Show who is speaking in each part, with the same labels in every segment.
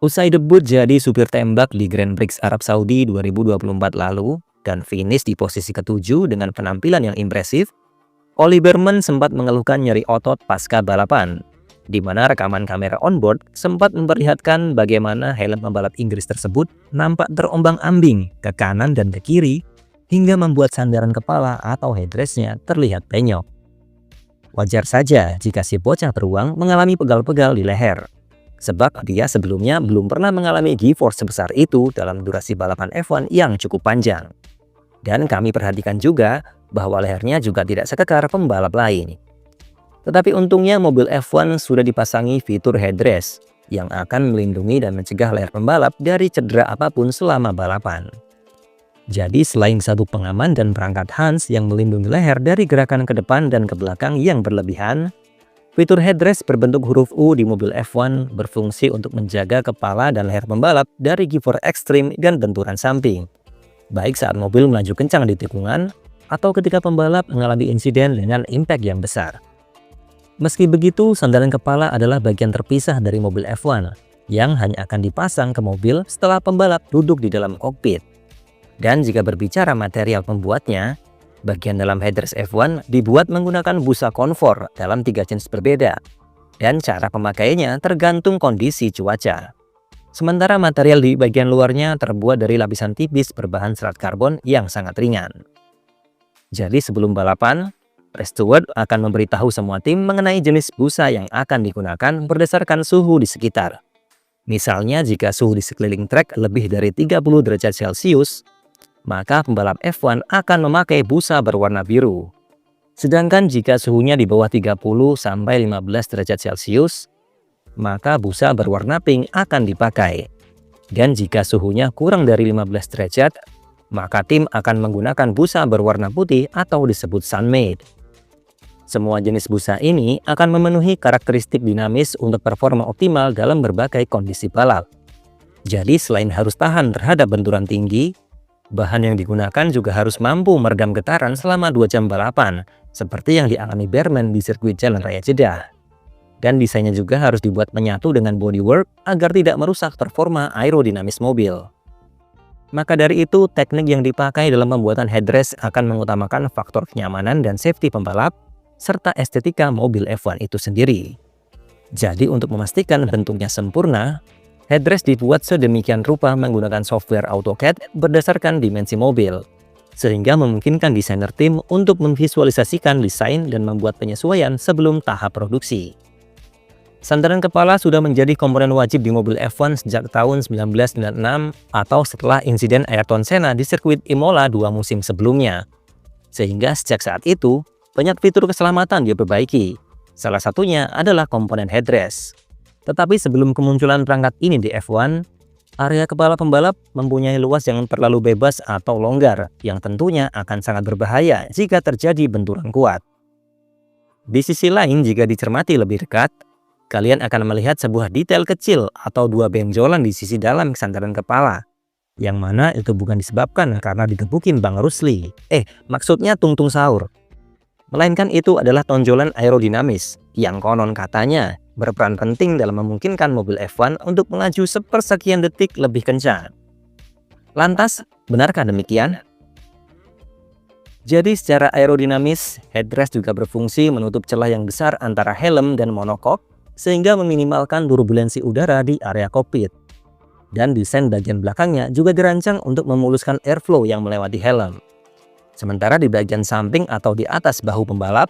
Speaker 1: Usai debut jadi supir tembak di Grand Prix Arab Saudi 2024 lalu dan finish di posisi ketujuh dengan penampilan yang impresif, Ollie Bearman sempat mengeluhkan nyeri otot pasca balapan, di mana rekaman kamera onboard sempat memperlihatkan bagaimana helm pembalap Inggris tersebut nampak terombang-ambing ke kanan dan ke kiri hingga membuat sandaran kepala atau headrestnya terlihat penyok. Wajar saja jika si bocah beruang mengalami pegal-pegal di leher, sebab dia sebelumnya belum pernah mengalami G-force sebesar itu dalam durasi balapan F1 yang cukup panjang. Dan kami perhatikan juga bahwa lehernya juga tidak sekekar pembalap lain. Tetapi untungnya mobil F1 sudah dipasangi fitur headrest yang akan melindungi dan mencegah leher pembalap dari cedera apapun selama balapan. Jadi selain satu pengaman dan perangkat Hans yang melindungi leher dari gerakan ke depan dan ke belakang yang berlebihan, fitur headrest berbentuk huruf U di mobil F1 berfungsi untuk menjaga kepala dan leher pembalap dari G-force ekstrim dan benturan samping, baik saat mobil melaju kencang di tikungan atau ketika pembalap mengalami insiden dengan impact yang besar. Meski begitu, sandaran kepala adalah bagian terpisah dari mobil F1 yang hanya akan dipasang ke mobil setelah pembalap duduk di dalam kokpit. Dan jika berbicara material pembuatnya, bagian dalam headrest F1 dibuat menggunakan busa konfor dalam 3 jenis berbeda, dan cara pemakaiannya tergantung kondisi cuaca. Sementara material di bagian luarnya terbuat dari lapisan tipis berbahan serat karbon yang sangat ringan. Jadi sebelum balapan, race steward akan memberitahu semua tim mengenai jenis busa yang akan digunakan berdasarkan suhu di sekitar. Misalnya jika suhu di sekeliling trek lebih dari 30 derajat Celcius, maka pembalap F1 akan memakai busa berwarna biru. Sedangkan jika suhunya di bawah 30 sampai 15 derajat Celcius, maka busa berwarna pink akan dipakai. Dan jika suhunya kurang dari 15 derajat, maka tim akan menggunakan busa berwarna putih atau disebut sun-made. Semua jenis busa ini akan memenuhi karakteristik dinamis untuk performa optimal dalam berbagai kondisi balap. Jadi selain harus tahan terhadap benturan tinggi, bahan yang digunakan juga harus mampu meredam getaran selama 2 jam balapan, seperti yang dialami Bearman di sirkuit Jalan Raya Jeddah. Dan desainnya juga harus dibuat menyatu dengan bodywork agar tidak merusak performa aerodinamis mobil. Maka dari itu, teknik yang dipakai dalam pembuatan headrest akan mengutamakan faktor kenyamanan dan safety pembalap, serta estetika mobil F1 itu sendiri. Jadi untuk memastikan bentuknya sempurna, headrest dibuat sedemikian rupa menggunakan software AutoCAD berdasarkan dimensi mobil, sehingga memungkinkan desainer tim untuk memvisualisasikan desain dan membuat penyesuaian sebelum tahap produksi. Sandaran kepala sudah menjadi komponen wajib di mobil F1 sejak tahun 1996 atau setelah insiden Ayrton Senna di sirkuit Imola 2 musim sebelumnya. Sehingga sejak saat itu, banyak fitur keselamatan diperbaiki. Salah satunya adalah komponen headrest. Tetapi sebelum kemunculan perangkat ini di F1, area kepala pembalap mempunyai luas yang terlalu bebas atau longgar, yang tentunya akan sangat berbahaya jika terjadi benturan kuat. Di sisi lain, jika dicermati lebih dekat, kalian akan melihat sebuah detail kecil atau 2 benjolan di sisi dalam sandaran kepala, yang mana itu bukan disebabkan karena digebukin Bang Rusli. Maksudnya tungtung sahur. Melainkan itu adalah tonjolan aerodinamis, yang konon katanya berperan penting dalam memungkinkan mobil F1 untuk melaju sepersekian detik lebih kencang. Lantas, benarkah demikian? Jadi secara aerodinamis, headrest juga berfungsi menutup celah yang besar antara helm dan monokok, sehingga meminimalkan turbulensi udara di area kokpit. Dan desain bagian belakangnya juga dirancang untuk memuluskan airflow yang melewati helm. Sementara di bagian samping atau di atas bahu pembalap,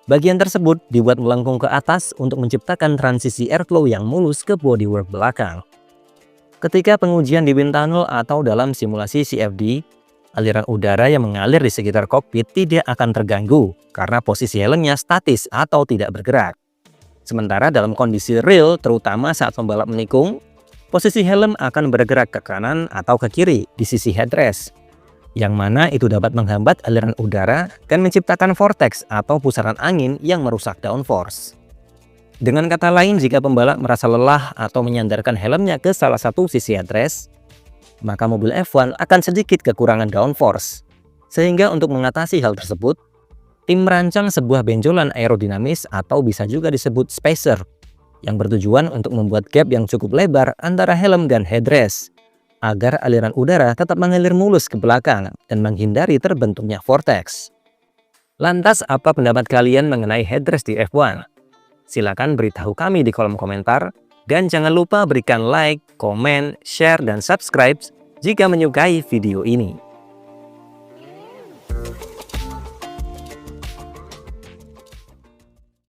Speaker 1: bagian tersebut dibuat melengkung ke atas untuk menciptakan transisi airflow yang mulus ke bodywork belakang. Ketika pengujian di wind tunnel atau dalam simulasi CFD, aliran udara yang mengalir di sekitar kokpit tidak akan terganggu karena posisi helmnya statis atau tidak bergerak. Sementara dalam kondisi real, terutama saat pembalap menikung, posisi helm akan bergerak ke kanan atau ke kiri di sisi headrest, yang mana itu dapat menghambat aliran udara dan menciptakan vortex atau pusaran angin yang merusak downforce. Dengan kata lain, jika pembalap merasa lelah atau menyandarkan helmnya ke salah satu sisi headrest, maka mobil F1 akan sedikit kekurangan downforce. Sehingga untuk mengatasi hal tersebut, tim merancang sebuah benjolan aerodinamis atau bisa juga disebut spacer yang bertujuan untuk membuat gap yang cukup lebar antara helm dan headrest, agar aliran udara tetap mengalir mulus ke belakang dan menghindari terbentuknya vortex. Lantas, apa pendapat kalian mengenai headrest di F1? Silakan beritahu kami di kolom komentar, dan jangan lupa berikan like, komen, share, dan subscribe jika menyukai video ini.